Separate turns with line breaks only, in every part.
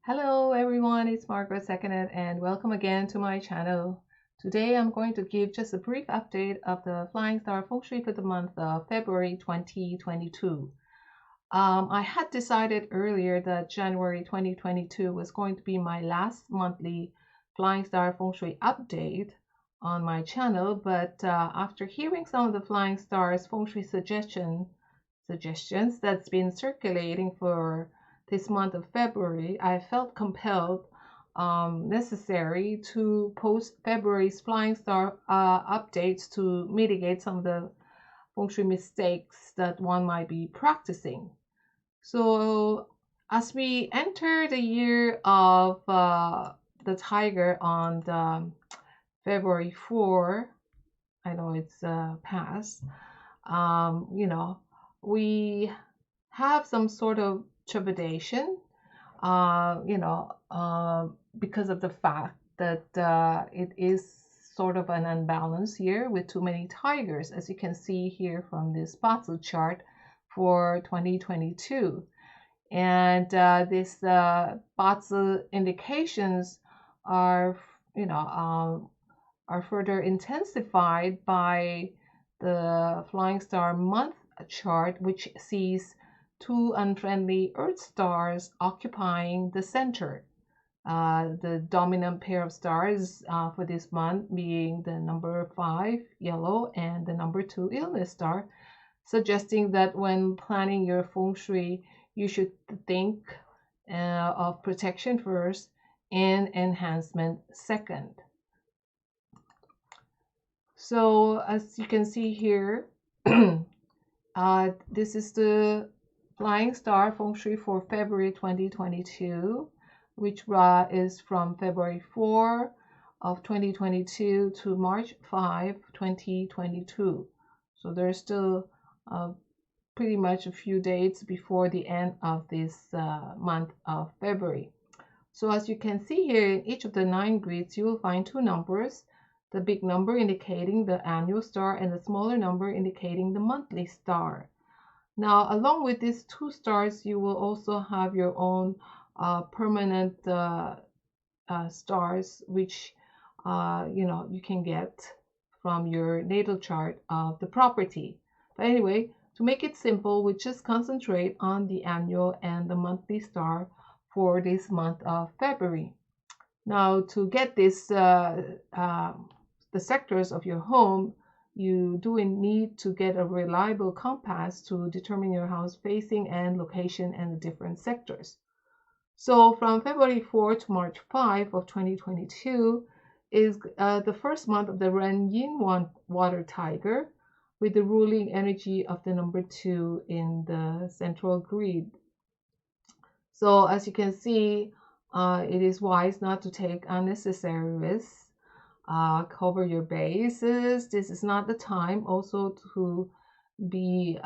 Hello everyone, it's Margaret Seconded and welcome again to my channel. Today I'm going to give just a brief update of the Flying Star Feng Shui for the month of February 2022. I had decided earlier that January 2022 was going to be my last monthly Flying Star Feng Shui update on my channel, but after hearing some of the Flying Stars Feng Shui suggestions that's been circulating for this month of February, I felt compelled, necessary to post February's Flying Star updates to mitigate some of the feng shui mistakes that one might be practicing. So, as we enter the year of the tiger on the February 4, I know it's past, we have some sort of trepidation, because of the fact that it is sort of an unbalanced year with too many tigers, as you can see here from this Batsu chart for 2022. And this Batsu indications are, are further intensified by the Flying Star month chart, which sees two unfriendly Earth stars occupying the center. The dominant pair of stars for this month being the number 5, yellow, and the number 2, illness star, suggesting that when planning your feng shui, you should think of protection first and enhancement second. So as you can see here, this is the Flying Star Feng Shui for February 2022, which is from February 4 of 2022 to March 5, 2022. So there's still pretty much a few dates before the end of this month of February. So as you can see here, in each of the 9 grids, you will find 2 numbers, the big number indicating the annual star and the smaller number indicating the monthly star. Now, along with these 2 stars, you will also have your own permanent stars, which you can get from your natal chart of the property. But anyway, to make it simple, we just concentrate on the annual and the monthly star for this month of February. Now, to get this, the sectors of your home, you do need to get a reliable compass to determine your house facing and location and the different sectors. So from February 4 to March 5 of 2022 is the first month of the Ren Yin water tiger, with the ruling energy of the number 2 in the central grid. So as you can see, it is wise not to take unnecessary risks. Cover your bases. This is not the time also to be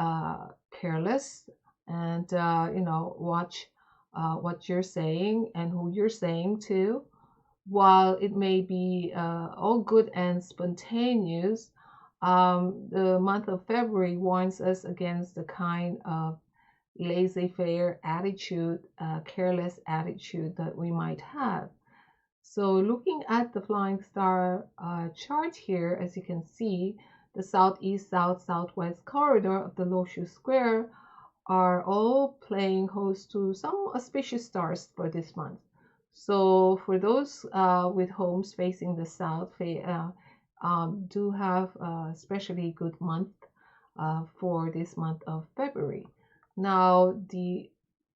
careless and watch what you're saying and who you're saying to. While it may be all good and spontaneous, the month of February warns us against the kind of laissez-faire attitude, careless attitude that we might have. So looking at the Flying Star chart here, as you can see, the southeast, south, southwest corridor of the Loshu Square are all playing host to some auspicious stars for this month. So for those with homes facing the south, do have a especially good month for this month of February. Now, the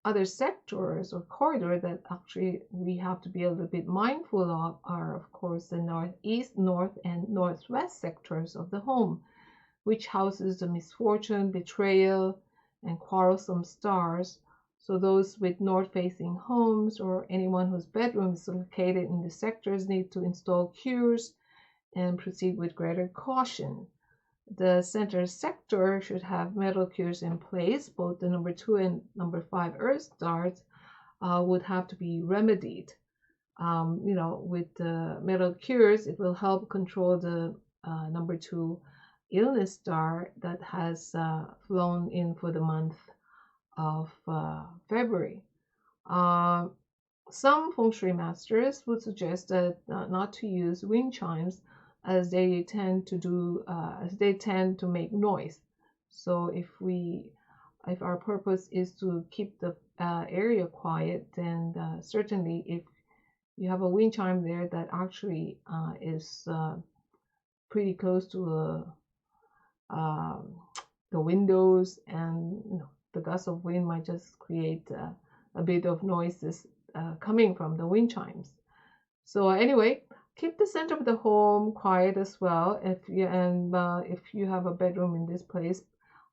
other sectors or corridor that actually we have to be a little bit mindful of are, of course, the northeast, north, and northwest sectors of the home, which houses the misfortune, betrayal, and quarrelsome stars. So those with north-facing homes or anyone whose bedroom is located in the sectors need to install cures and proceed with greater caution. The center sector should have metal cures in place. Both the number 2 and number 5 Earth stars would have to be remedied. With the metal cures, it will help control the number 2 illness star that has flown in for the month of February. Some feng shui masters would suggest that not to use wind chimes as they tend to make noise. So if our purpose is to keep the area quiet, then certainly if you have a wind chime there that actually is pretty close to um, the windows, and the gust of wind might just create a bit of noises coming from the wind chimes. So anyway, keep the center of the home quiet as well. If you have a bedroom in this place,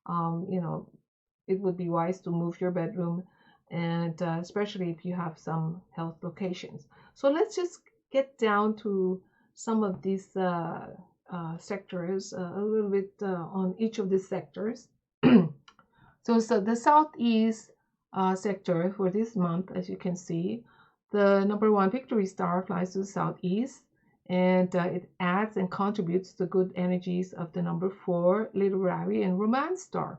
you know, it would be wise to move your bedroom, and especially if you have some health locations. So let's just get down to some of these sectors, a little bit on each of these sectors. So the southeast sector for this month, as you can see, the number one victory star flies to the southeast, and it adds and contributes to good energies of the number four literary and romance star.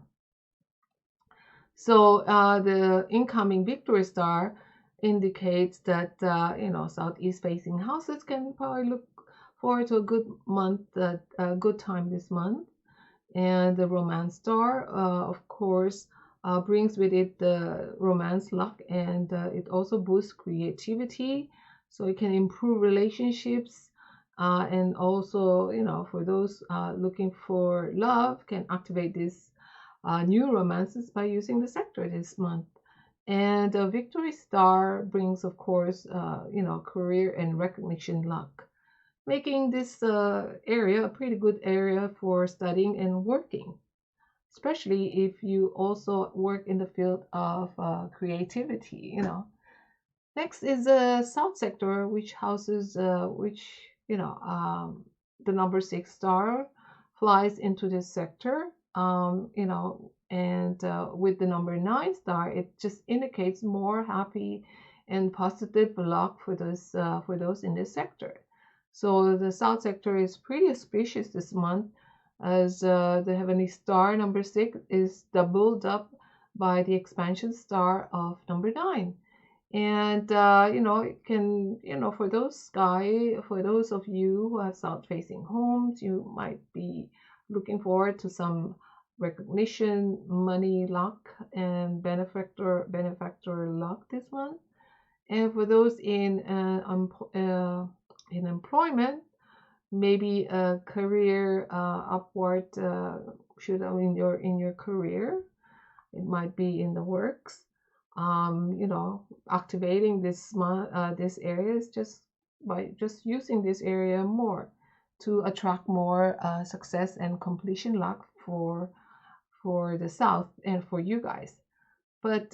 So the incoming victory star indicates that southeast facing houses can probably look forward to a good month, a good time this month. And the romance star, of course, brings with it the romance luck, and it also boosts creativity, so it can improve relationships, and also, for those looking for love, can activate these new romances by using the sector this month. And the victory star brings, of course, career and recognition luck, making this area a pretty good area for studying and working, especially if you also work in the field of creativity. Next is the south sector, which houses, the number six star flies into this sector, and with the number nine star, it just indicates more happy and positive luck for those in this sector. So the south sector is pretty auspicious this month, as the heavenly star number six is doubled up by the expansion star of number nine. And it can, for those of you who have south facing homes, you might be looking forward to some recognition, money luck, and benefactor luck this month. And for those in employment, maybe a career upward should in your career, it might be in the works. Activating this area is just by just using this area more to attract more success and completion luck for the south and for you guys. But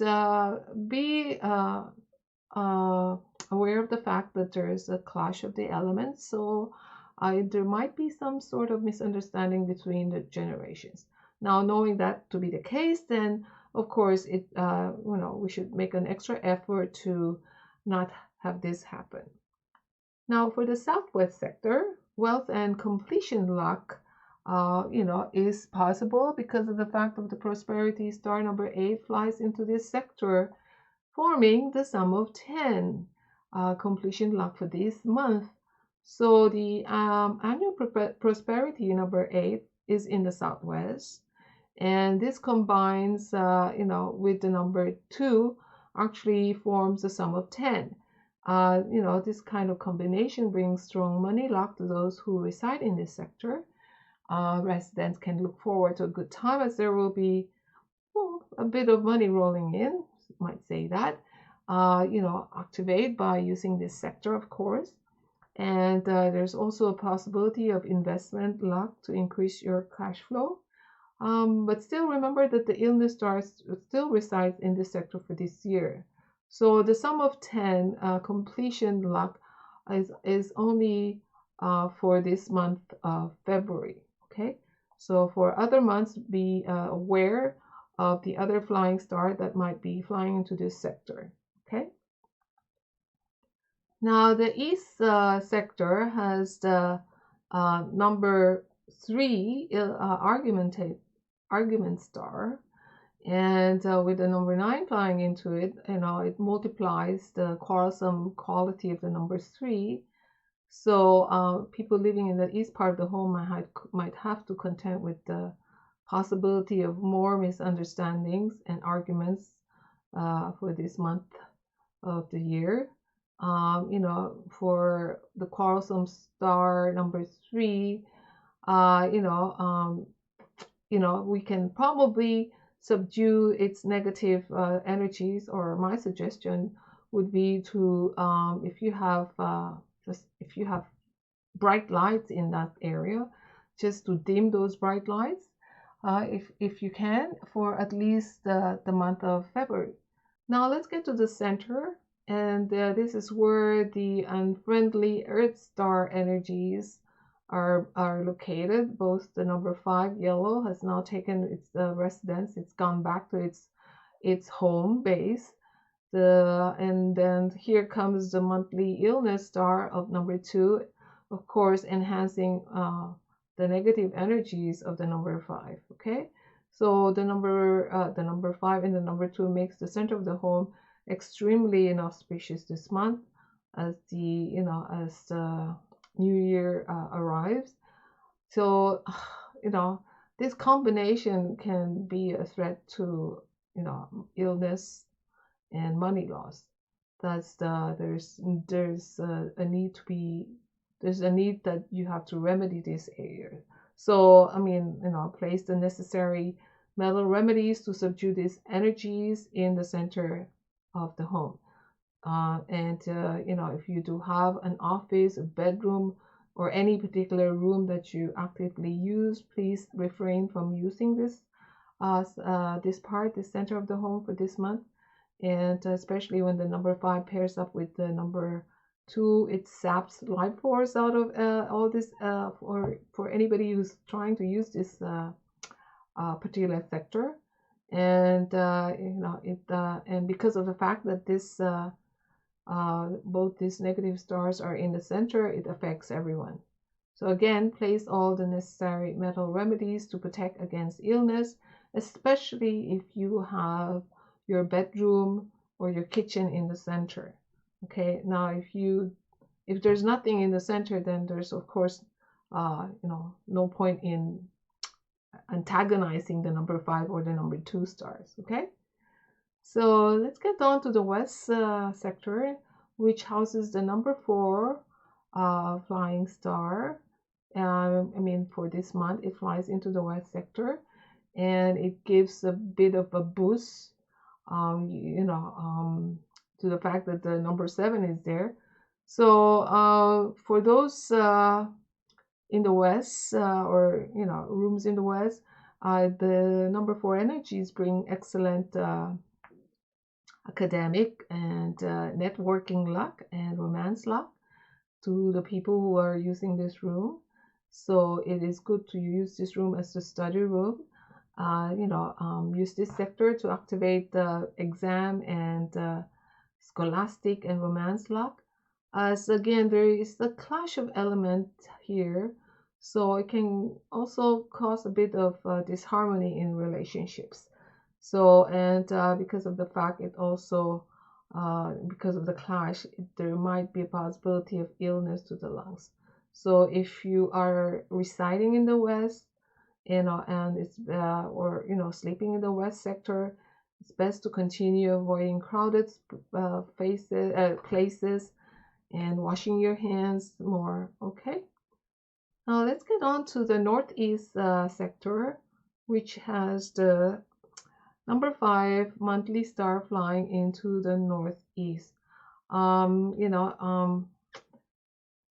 be uh, aware of the fact that there is a clash of the elements, so there might be some sort of misunderstanding between the generations. Now, knowing that to be the case, then of course we should make an extra effort to not have this happen. Now, for the southwest sector, wealth and completion luck, is possible because of the fact of the prosperity star number eight flies into this sector, forming the sum of 10 completion luck for this month. So the annual prosperity number eight is in the southwest, and this combines, with the number two, actually forms the sum of 10. This kind of combination brings strong money luck to those who reside in this sector. Residents can look forward to a good time, as there will be a bit of money rolling in, might say that. Activate by using this sector, of course. And there's also a possibility of investment luck to increase your cash flow. But still remember that the illness star still resides in this sector for this year. So the sum of 10 completion luck is only for this month of February. Okay, so for other months, be aware of the other flying star that might be flying into this sector. Okay. Now the east sector has the number three argument star, And with the number 9 flying into it, it multiplies the quarrelsome quality of the number 3. So people living in the east part of the home might have to contend with the possibility of more misunderstandings and arguments for this month of the year. For the quarrelsome star number 3, uh, you know, um, we can probably subdue its negative energies. Or my suggestion would be to, if you have bright lights in that area, just to dim those bright lights, if you can, for at least the month of February. Now let's get to the center, and this is where the unfriendly Earth star energies are located. Both the number 5 yellow has now taken its residence; it's gone back to its home base. And then here comes the monthly illness star of number 2, of course, enhancing the negative energies of the number 5. Okay, so the number 5 and the number 2 makes the center of the home extremely inauspicious this month, as the new year arrives. So this combination can be a threat to illness and money loss. There's a need that you have to remedy this area. So place the necessary metal remedies to subdue these energies in the center of the home. If you do have an office, a bedroom, or any particular room that you actively use, please refrain from using this center of the home for this month. And especially when the number 5 pairs up with the number 2, it saps life force out of all this for anybody who's trying to use this particular sector. And and because of the fact that both these negative stars are in the center, it affects everyone. So again, place all the necessary metal remedies to protect against illness, especially if you have your bedroom or your kitchen in the center. Okay, now if there's nothing in the center, then there's of course no point in antagonizing the number 5 or the number 2 stars. Okay, so let's get down to the west sector, which houses the number 4 flying star. For this month, it flies into the west sector, and it gives a bit of a boost to the fact that the number 7 is there. So for those in the west, or rooms in the west, the number 4 energies bring excellent academic and networking luck and romance luck to the people who are using this room. So it is good to use this room as a study room. Use this sector to activate the exam and scholastic and romance luck. As again, there is a clash of element here, so it can also cause a bit of disharmony in relationships. So, and because of the fact, it also because of the clash, there might be a possibility of illness to the lungs. So if you are residing in the west, and it's or sleeping in the west sector, it's best to continue avoiding crowded places and washing your hands more. Okay, now let's get on to the northeast sector, which has the number 5 monthly star flying into the northeast.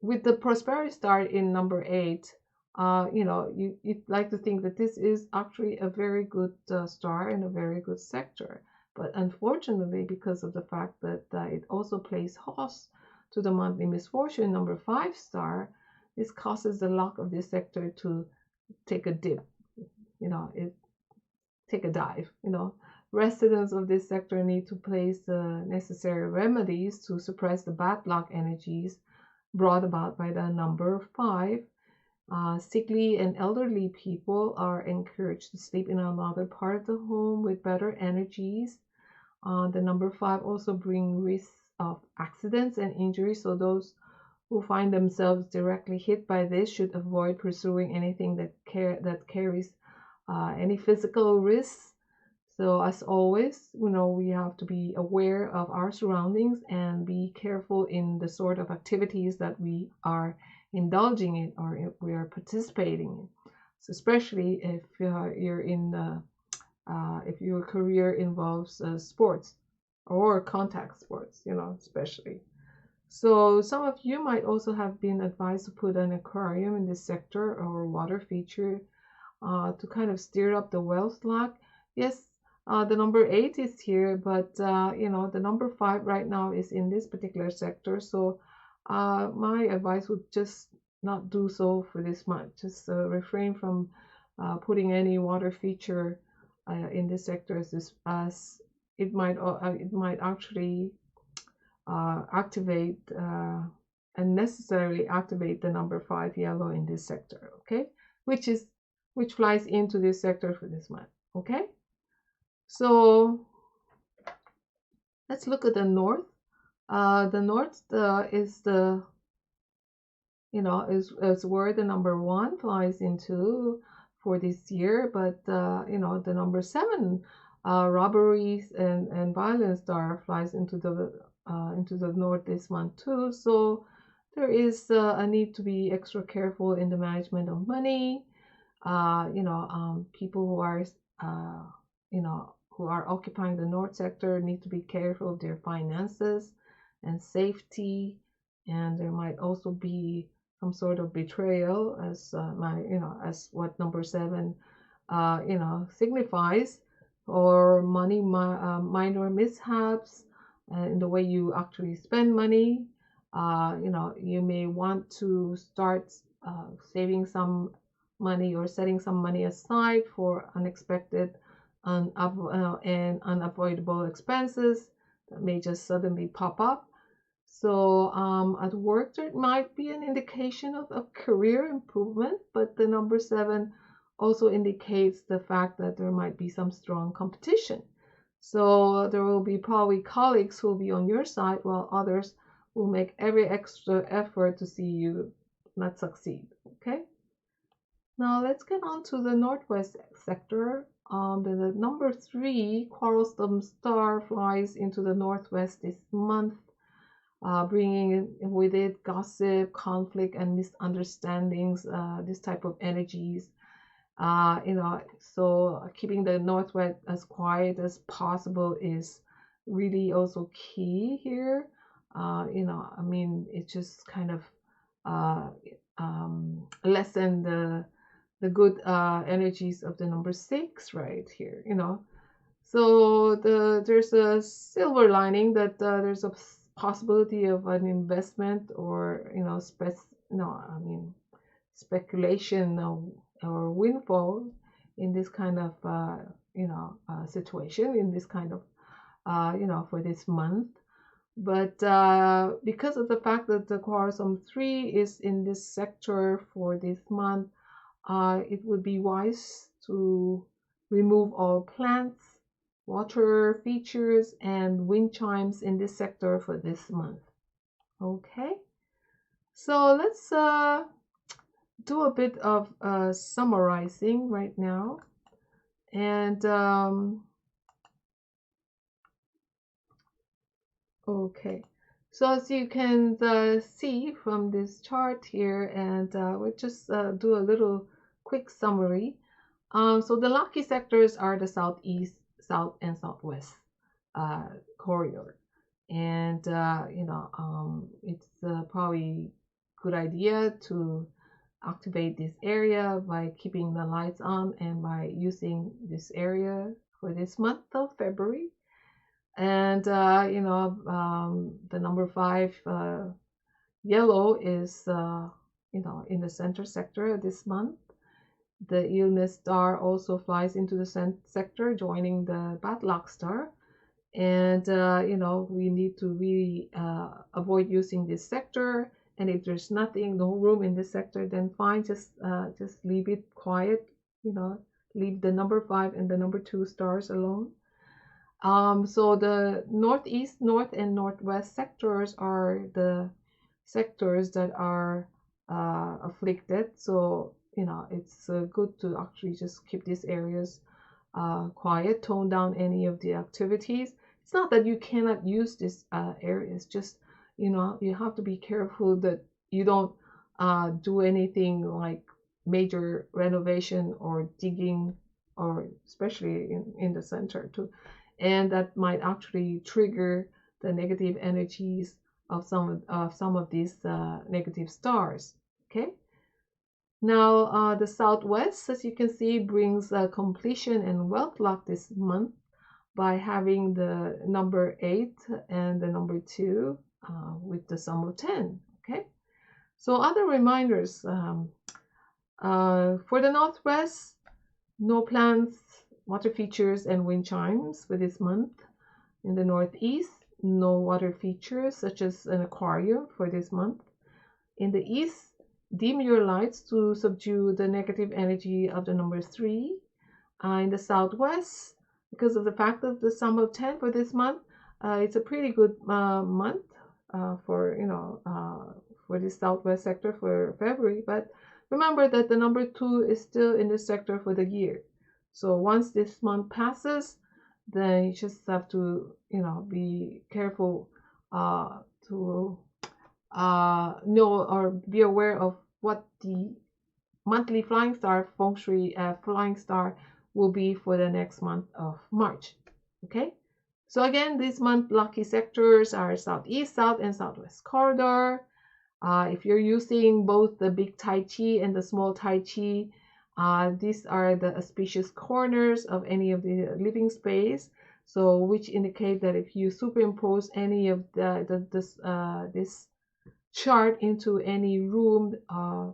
With the prosperity star in number 8, you'd like to think that this is actually a very good star and a very good sector. But unfortunately, because of the fact that it also plays host to the monthly misfortune number 5 star, this causes the luck of this sector to take a dip. Take a dive. Residents of this sector need to place the necessary remedies to suppress the bad luck energies brought about by the number 5. Sickly and elderly people are encouraged to sleep in another part of the home with better energies. The number 5 also bring risks of accidents and injuries, so those who find themselves directly hit by this should avoid pursuing anything that carries any physical risks. So as always, we have to be aware of our surroundings and be careful in the sort of activities that we are indulging in or if we are participating in. So especially if you're in if your career involves sports or contact sports, especially. So some of you might also have been advised to put an aquarium in this sector or water feature to kind of stir up the wealth luck. Yes, the number 8 is here, but the number 5 right now is in this particular sector. So my advice would just not do so for this month. Just refrain from putting any water feature in this sector as it might actually activate unnecessarily activate the number 5 yellow in this sector, okay, which flies into this sector for this month. Okay, so let's look at the north. The north is the is where the number 1 flies into for this year, but the number 7 robberies and violence star flies into the north this month too. So there is a need to be extra careful in the management of money. People who are occupying the north sector need to be careful of their finances and safety, and there might also be some sort of betrayal as as what number 7 signifies, or minor mishaps in the way you actually spend money. You may want to start saving some money or setting some money aside for unexpected and unavoidable expenses that may just suddenly pop up. So at work, there might be an indication of a career improvement, but the number 7 also indicates the fact that there might be some strong competition. So there will be probably colleagues who will be on your side, while others will make every extra effort to see you not succeed. Okay. Now let's get on to the northwest sector. The number 3 quarrelsome star flies into the northwest this month, bringing with it gossip, conflict, and misunderstandings. This type of energies. So keeping the northwest as quiet as possible is really also key here. It just kind of lessen the good energies of the number 6 right here. So there's a silver lining that there's a possibility of an investment or speculation or windfall in this kind of situation, in this kind of for this month. But because of the fact that the quarrelsome 3 is in this sector for this month, it would be wise to remove all plants, water features, and wind chimes in this sector for this month. Okay, so let's do a bit of summarizing right now. And okay, so as you can see from this chart here, and we'll just do a little quick summary. So the lucky sectors are the southeast, south, and southwest corridor, and it's probably good idea to activate this area by keeping the lights on and by using this area for this month of February. And the number 5 yellow is in the center sector this month. The illness star also flies into the sector, joining the bad luck star. And we need to really avoid using this sector And if there's nothing, no room in this sector, then fine, just leave it quiet, leave the number 5 and the number 2 stars alone. So the northeast, north, and northwest sectors are the sectors that are afflicted. So, it's good to actually just keep these areas quiet, tone down any of the activities. It's not that you cannot use these areas, just, you have to be careful that you don't do anything like major renovation or digging, or especially in the center too. And that might actually trigger the negative energies of some of these negative stars. Okay. Now, the Southwest, as you can see, brings completion and wealth luck this month by having the number 8 and the number 2 with the sum of 10. Okay. So other reminders for the Northwest, no plants, water features, and wind chimes for this month. In the Northeast, no water features such as an aquarium for this month. In the East, dim your lights to subdue the negative energy of the number 3. In the Southwest, because of the fact of the sum of 10 for this month, it's a pretty good month for for this Southwest sector for February. But remember that the number 2 is still in this sector for the year. So once this month passes, then you just have to be careful to know or be aware of what the monthly Flying Star Feng Shui Flying Star will be for the next month of March. Okay, so again, this month lucky sectors are Southeast, South, and Southwest corridor. If you're using both the big Tai Chi and the small Tai Chi, these are the auspicious corners of any of the living space. So which indicate that if you superimpose any of this chart into any room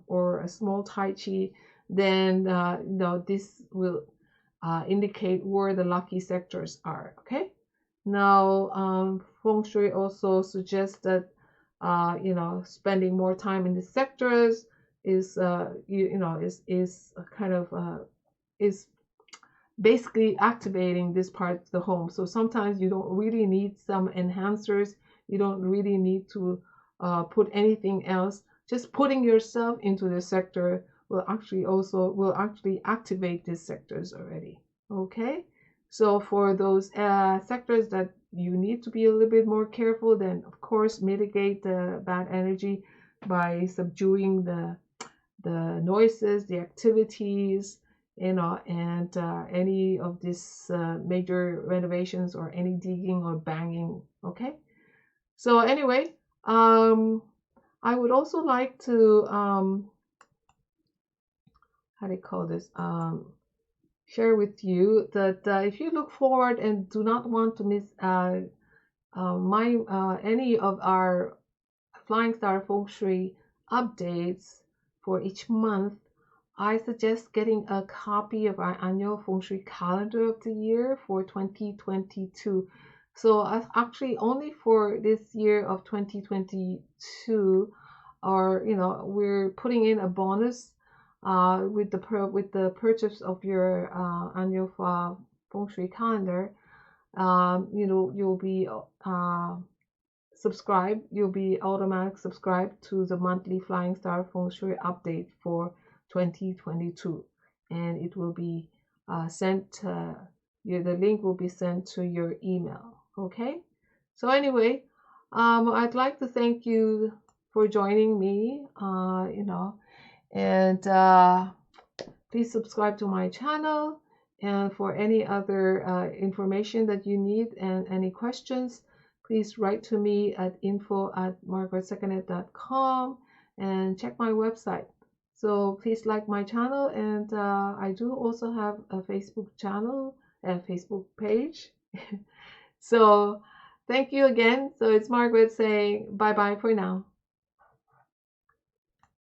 or a small Tai Chi, then this will indicate where the lucky sectors are. Okay. Now, Feng Shui also suggests that spending more time in the sectors is is basically activating this part of the home. So sometimes you don't really need some enhancers. You don't really need to put anything else. Just putting yourself into the sector will actually activate these sectors already. Okay. So for those sectors that you need to be a little bit more careful, then of course mitigate the bad energy by subduing the noises, the activities, and any of these major renovations or any digging or banging. Okay. So anyway, I would also like to how do you call this? Share with you that if you look forward and do not want to miss any of our Flying Star Feng Shui updates for each month, I suggest getting a copy of our annual Feng Shui calendar of the year for 2022. So actually only for this year of 2022, or we're putting in a bonus with the purchase of your annual Feng Shui calendar. You'll be subscribed. You'll be automatic subscribed to the monthly Flying Star Feng Shui update for 2022, and it will be sent. The link will be sent to your email. Okay. So anyway, I'd like to thank you for joining me. And please subscribe to my channel, and for any other information that you need and any questions, please write to me at info@margaretseconded.com and check my website. So please like my channel, and I do also have a Facebook channel and Facebook page. So thank you again. So it's Margaret saying bye bye for now.